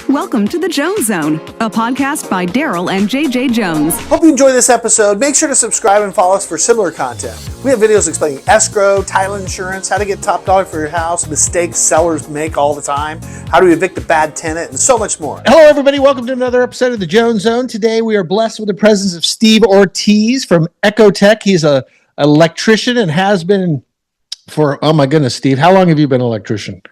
Welcome to the Jones Zone, a podcast by Darryl and JJ Jones. Hope you enjoy this episode. Make sure to subscribe and follow us for similar content. We have videos explaining escrow, title insurance, how to get top dollar for your house, mistakes sellers make all the time, how to evict a bad tenant, and so much more. Hello, everybody. Welcome to another episode of the Jones Zone. Today, we are blessed with the presence of Steve Ortiz from Ecotech. He's an electrician and has been for, oh my goodness, Steve, how long have you been an electrician?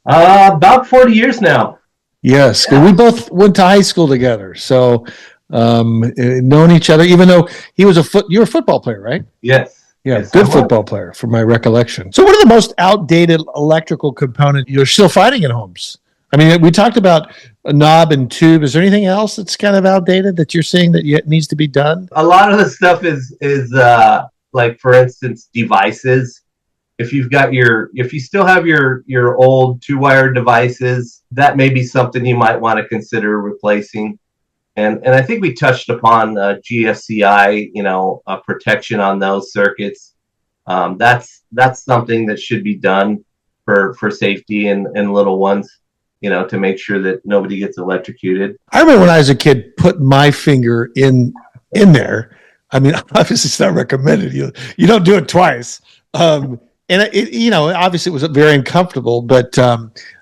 About 40 years now. Yes, yeah. We both went to high school together, so known each other. Even though you were a football player, right? Yes. Yeah, yes, good football player, from my recollection. So, what are the most outdated electrical components you're still finding in homes? I mean, we talked about a knob and tube. Is there anything else that's kind of outdated that you're seeing that yet needs to be done? A lot of the stuff is like, for instance, devices. If you still have your old 2-wire devices, that may be something you might want to consider replacing. And I think we touched upon GFCI, protection on those circuits. That's something that should be done for safety and little ones, to make sure that nobody gets electrocuted. I remember when I was a kid, putting my finger in there. I mean, obviously it's not recommended. You don't do it twice. And it, obviously it was very uncomfortable, but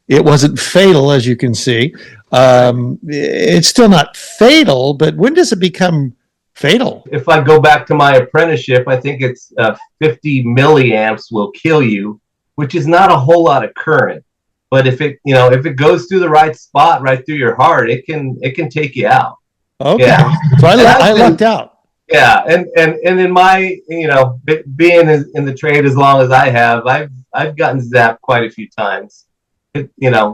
it wasn't fatal, as you can see. It's still not fatal, but when does it become fatal? If I go back to my apprenticeship, I think it's 50 milliamps will kill you, which is not a whole lot of current. But if it goes through the right spot, right through your heart, it can take you out. Okay, yeah. So I lucked out. Yeah, and in my being in the trade as long as I have, I've gotten zapped quite a few times.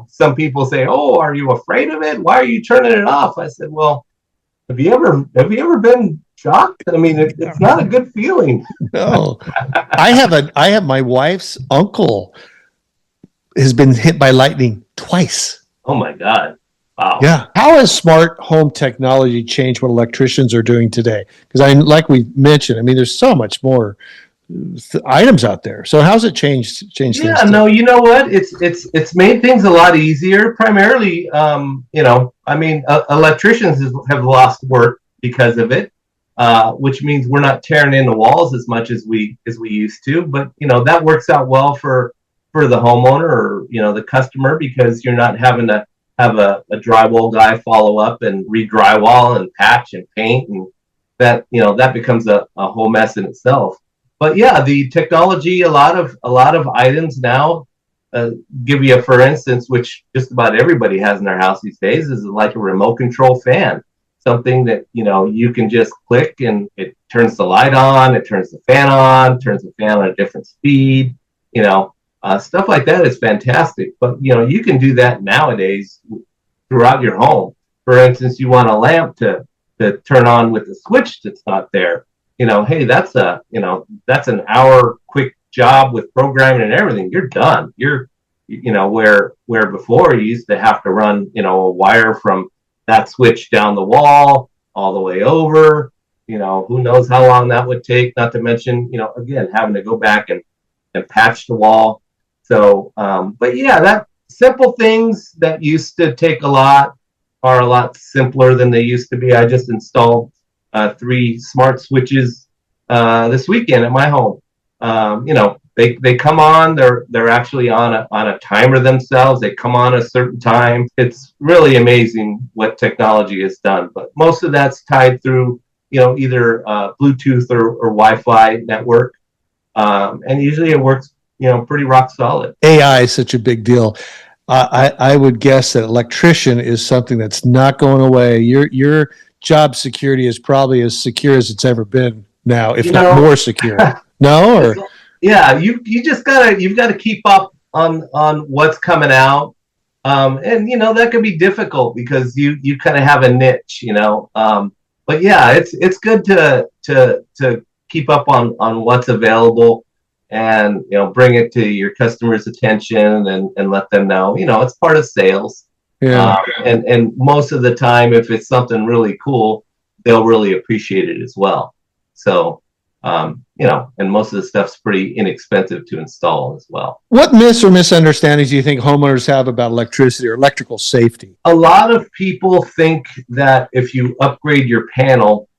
Some people say, "Oh, are you afraid of it? Why are you turning it off?" I said, "Well, have you ever been shocked? I mean, it's not a good feeling." No, I have my wife's uncle has been hit by lightning twice. Oh my God. Wow. Yeah. How has smart home technology changed what electricians are doing today? Because like we mentioned, there's so much more items out there. So how's it changed Yeah, things? No, you know what? It's made things a lot easier. Primarily, electricians have lost work because of it, which means we're not tearing in the walls as much as we used to. But that works out well for the homeowner or the customer, because you're not having to have a drywall guy follow up and re-drywall and patch and paint, and that becomes a whole mess in itself. But yeah, the technology, a lot of items now give you, for instance, which just about everybody has in their house these days, is like a remote control fan, something that you can just click and it turns the light on, it turns the fan on, turns the fan on a different speed, stuff like that is fantastic. But you can do that nowadays throughout your home. For instance, you want a lamp to turn on with a switch that's not there. Hey, that's an hour quick job with programming and everything. You're done. Where before you used to have to run a wire from that switch down the wall all the way over. Who knows how long that would take. Not to mention again having to go back and patch the wall. So, but yeah, that simple things that used to take a lot are a lot simpler than they used to be. I just installed 3 smart switches this weekend at my home. They come on. They're actually on a timer themselves. They come on a certain time. It's really amazing what technology has done. But most of that's tied through either Bluetooth or Wi-Fi network, and usually it works pretty rock solid. AI is such a big deal. I would guess that electrician is something that's not going away. Your job security is probably as secure as it's ever been now, if not more secure. No, or yeah, you've got to keep up on what's coming out, and that can be difficult because you kind of have a niche, But yeah, it's good to keep up on what's available. And bring it to your customers' attention and let them know. It's part of sales. Yeah. And most of the time, if it's something really cool, they'll really appreciate it as well. So And most of the stuff's pretty inexpensive to install as well. What myths or misunderstandings do you think homeowners have about electricity or electrical safety? A lot of people think that if you upgrade your panel,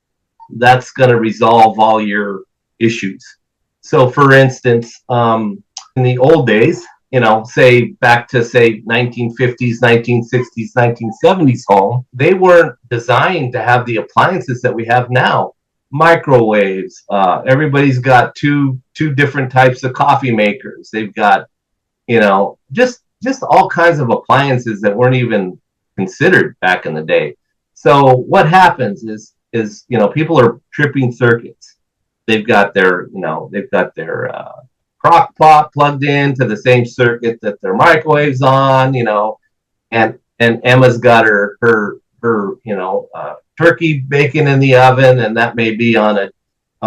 that's going to resolve all your issues. So, for instance, in the old days, say back to 1950s, 1960s, 1970s home, they weren't designed to have the appliances that we have now. Microwaves. Everybody's got two different types of coffee makers. They've got, just all kinds of appliances that weren't even considered back in the day. So what happens is people are tripping circuits. They've got their crock pot plugged into the same circuit that their microwave's on, and Emma's got her turkey bacon in the oven, and that may be on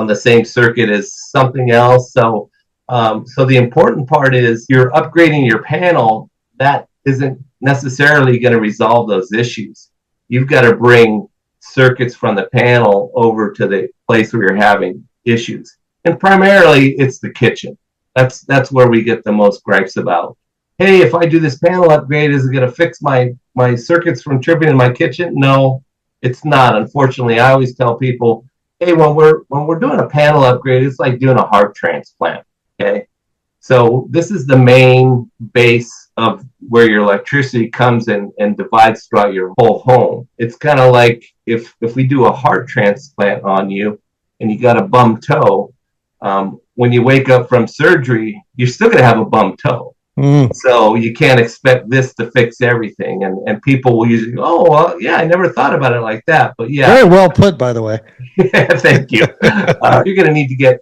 the same circuit as something else. So the important part is you're upgrading your panel. That isn't necessarily going to resolve those issues. You've got to bring circuits from the panel over to the place where you're having issues. And primarily it's the kitchen. That's where we get the most gripes about. Hey, if I do this panel upgrade, is it going to fix my circuits from tripping in my kitchen? No, it's not. Unfortunately, I always tell people, hey, when we're doing a panel upgrade, it's like doing a heart transplant. Okay, so this is the main base of where your electricity comes in and divides throughout your whole home. It's kind of like if we do a heart transplant on you and you got a bum toe, when you wake up from surgery, you're still going to have a bum toe. So you can't expect this to fix everything. And people will usually go, oh, well, yeah, I never thought about it like that. But yeah. Very well put, by the way. Thank you. You're going to need to get,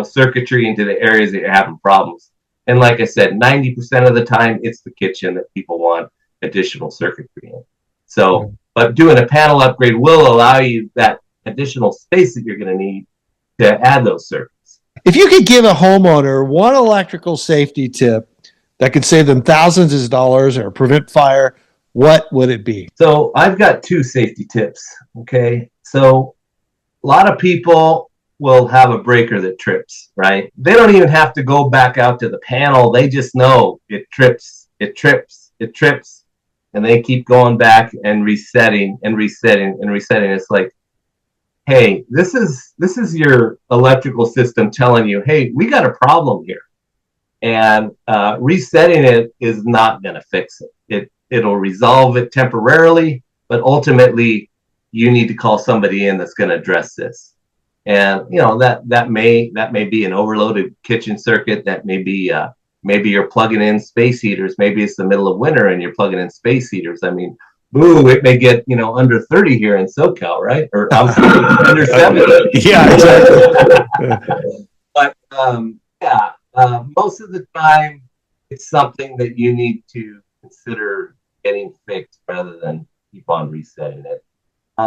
circuitry into the areas that you're having problems. And like I said, 90% of the time, it's the kitchen that people want additional circuitry in. So, but doing a panel upgrade will allow you that additional space that you're going to need to add those circuits. If you could give a homeowner one electrical safety tip that could save them thousands of dollars or prevent fire, what would it be? So I've got two safety tips. Okay. So a lot of people will have a breaker that trips, right? They don't even have to go back out to the panel. They just know it trips, it trips, it trips. And they keep going back and resetting and resetting and resetting. It's like, hey, this is your electrical system telling you, hey, we got a problem here. And resetting it is not going to fix it. It'll resolve it temporarily, but ultimately you need to call somebody in that's going to address this. And that may be an overloaded kitchen circuit. That may be maybe you're plugging in space heaters. Maybe it's the middle of winter and you're plugging in space heaters. I mean, it may get under 30 here in SoCal, right? Or under 70. Yeah, exactly. But most of the time, it's something that you need to consider getting fixed rather than keep on resetting it.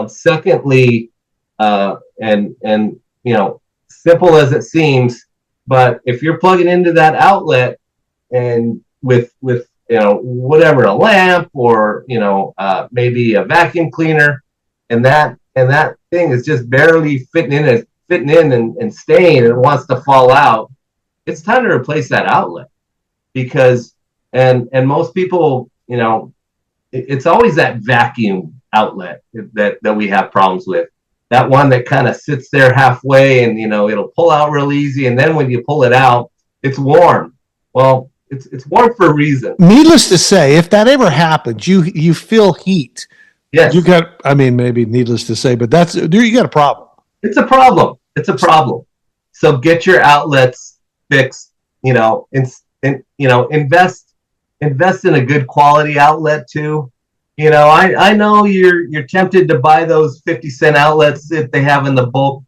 Secondly, simple as it seems, but if you're plugging into that outlet and with whatever, a lamp or maybe a vacuum cleaner, and that thing is just barely fitting in and staying, and it wants to fall out, it's time to replace that outlet. Because and most people, it's always that vacuum outlet that we have problems with. That one that kind of sits there halfway and it'll pull out real easy, and then when you pull it out, it's warm. Well, it's warm for a reason. Needless to say, if that ever happens, you feel heat. Yes. Maybe needless to say, but you got a problem. It's a problem. So get your outlets fixed, invest in a good quality outlet too. I know you're tempted to buy those 50-cent outlets that they have in the bulk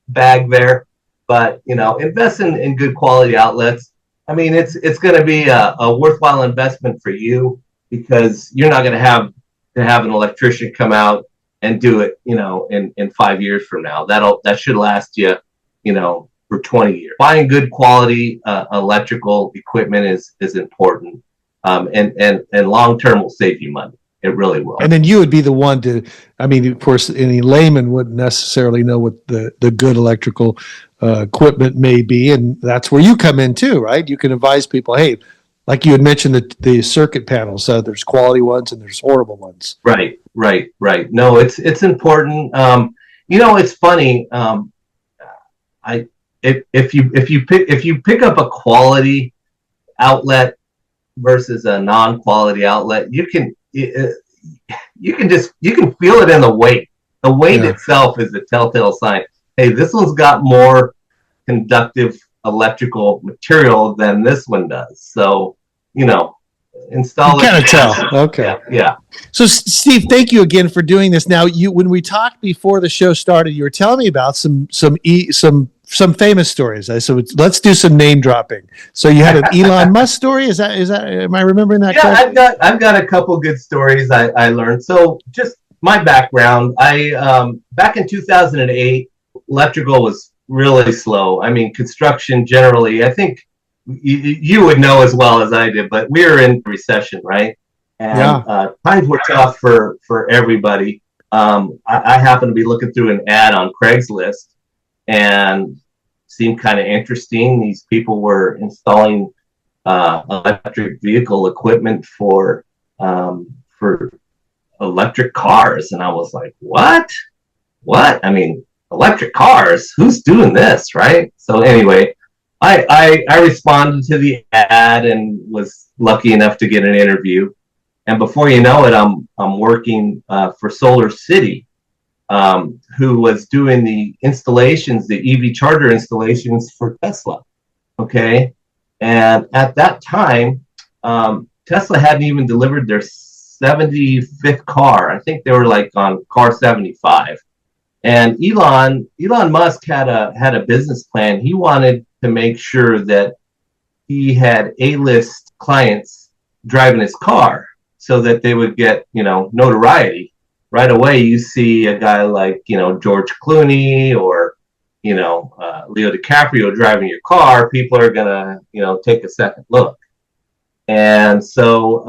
bag there, but invest in good quality outlets. I mean, it's going to be a worthwhile investment for you, because you're not going to have an electrician come out and do it, in 5 years from now. That should last you, for 20 years. Buying good quality electrical equipment is important, and long term will save you money. It really will. And then you would be the one to, I mean, of course, any layman wouldn't necessarily know what the good electrical equipment may be. And that's where you come in too, right? You can advise people, hey, like you had mentioned, the circuit panels, there's quality ones and there's horrible ones. Right. No, it's important. It's funny. If you pick up a quality outlet versus a non-quality outlet, you can feel it in the weight. The weight itself is a telltale sign. Hey, this one's got more conductive electrical material than this one does. So, install it. Kind of tell. Okay. Yeah. So, Steve, thank you again for doing this. Now, when we talked before the show started, you were telling me about some famous stories. I said, let's do some name dropping. So you had an Elon Musk story. Is that? Am I remembering that? Yeah, correct? I've got a couple good stories I learned. So just my background. Back in 2008, electrical was really slow. I mean, construction generally. I think you would know as well as I did, but we were in recession, right? And times were tough for everybody. I happened to be looking through an ad on Craigslist, and seemed kind of interesting. These people were installing electric vehicle equipment for electric cars, and I was like, what? I mean, electric cars? Who's doing this, right? So anyway, I responded to the ad and was lucky enough to get an interview. And before you know it, I'm working for Solar City, who was doing the installations, the EV charger installations for Tesla. Okay. And at that time, Tesla hadn't even delivered their 75th car. I think they were like on car 75. And Elon Musk had a business plan. He wanted to make sure that he had A-list clients driving his car so that they would get, notoriety. Right away, you see a guy like, George Clooney or, Leo DiCaprio driving your car, people are going to, take a second look. And so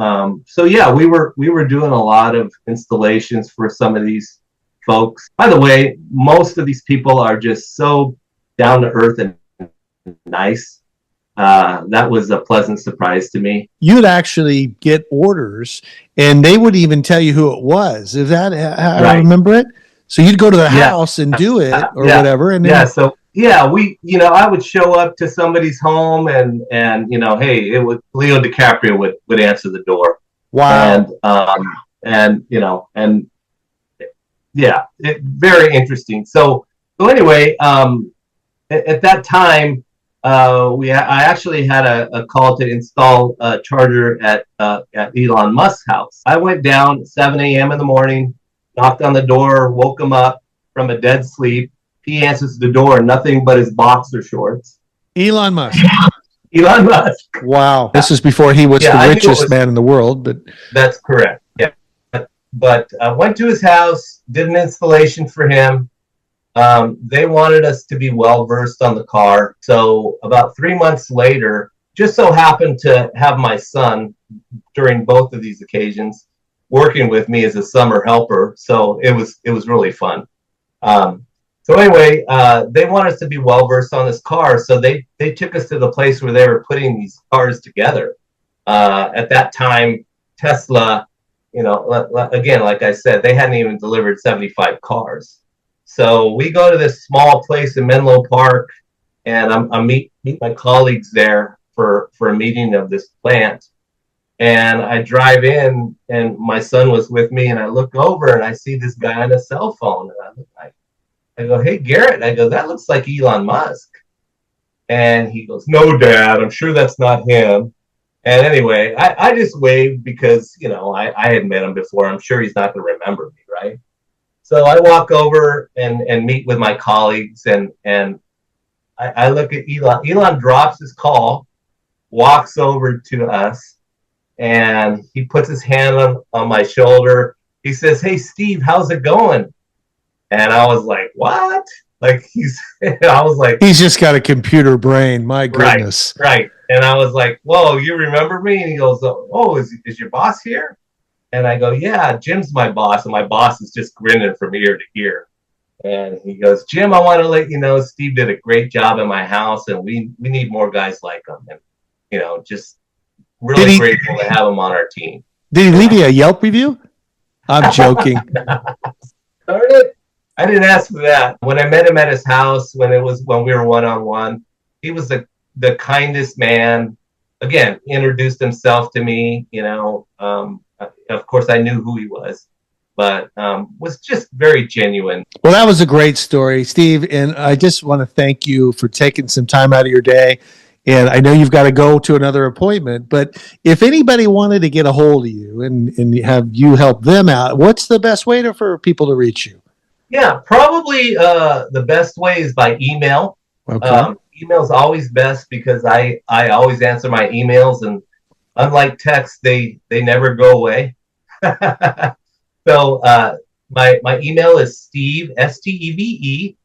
yeah, we were doing a lot of installations for some of these folks. By the way, most of these people are just so down to earth and nice. That was a pleasant surprise to me. You'd actually get orders, and they would even tell you who it was. Is that how I remember it? So you'd go to the house and do it or whatever. And then... I would show up to somebody's home, and hey, it was Leo DiCaprio would answer the door. Wow. Very interesting. So anyway, at that time, I actually had a call to install a charger at Elon Musk's house. I went down 7 a.m. in the morning, knocked on the door, woke him up from a dead sleep. He answers the door, nothing but his boxer shorts. Elon Musk. Elon Musk. Wow. This is before he was the richest man in the world. But that's correct. Yeah. But I went to his house, did an installation for him. They wanted us to be well versed on the car. So about 3 months later, just so happened to have my son during both of these occasions working with me as a summer helper. So it was really fun. So anyway, they want us to be well versed on this car. So they took us to the place where they were putting these cars together. At that time, Tesla, again, like I said, they hadn't even delivered 75 cars. So we go to this small place in Menlo Park, and I meet my colleagues there for a meeting of this plant. And I drive in, and my son was with me, and I look over and I see this guy on a cell phone. And I go, hey, Garrett. I go, that looks like Elon Musk. And he goes, no, Dad, I'm sure that's not him. And anyway, I just waved because, I had met him before. I'm sure he's not going to remember me, right? So I walk over and meet with my colleagues, and I look at Elon. Elon drops his call, walks over to us, and he puts his hand on my shoulder. He says, hey, Steve, how's it going? And I was like, what? Like he's just got a computer brain. My goodness. Right. And I was like, whoa, you remember me? And he goes, oh, is your boss here? And I go, yeah, Jim's my boss. And my boss is just grinning from ear to ear. And he goes, Jim, I want to let you know Steve did a great job in my house, and we need more guys like him. And, just really grateful to have him on our team. Did he leave you a Yelp review? I'm joking. Darn it. I didn't ask for that. When I met him at his house, when we were one-on-one, he was the kindest man. Again, introduced himself to me, of course I knew who he was, but was just very genuine. Well, that was a great story, Steve. And I just want to thank you for taking some time out of your day. And I know you've got to go to another appointment, but if anybody wanted to get a hold of you and have you help them out, what's the best way for people to reach you? Yeah, probably the best way is by email. Okay. Email is always best because I always answer my emails, and unlike text, they never go away. So my email is Steve, Steve,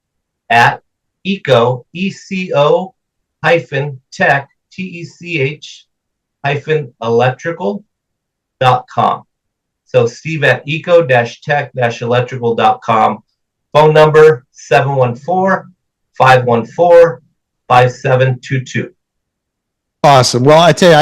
at eco, ECO -tech, TECH -electrical.com. So Steve at eco-tech-electrical.com. Phone number 714-514-5722. Awesome. Well, I tell you,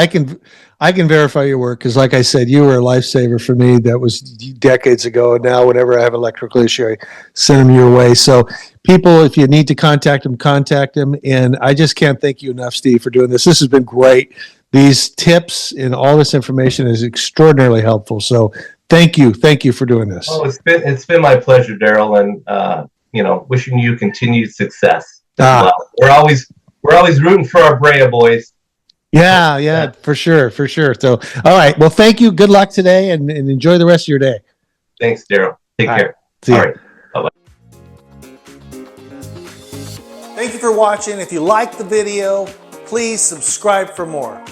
I can verify your work because, like I said, you were a lifesaver for me. That was decades ago. And now, whenever I have an electrical issue, I send them your way. So, people, if you need to contact them, contact them. And I just can't thank you enough, Steve, for doing this. This has been great. These tips and all this information is extraordinarily helpful. So, thank you for doing this. Oh, it's been my pleasure, Darryl, and wishing you continued success as well. We're always rooting for our Brea boys. Yeah, for sure. So, all right. Well, thank you. Good luck today, and enjoy the rest of your day. Thanks, Darryl. Take care. See you. All right. Bye-bye. Thank you for watching. If you liked the video, please subscribe for more.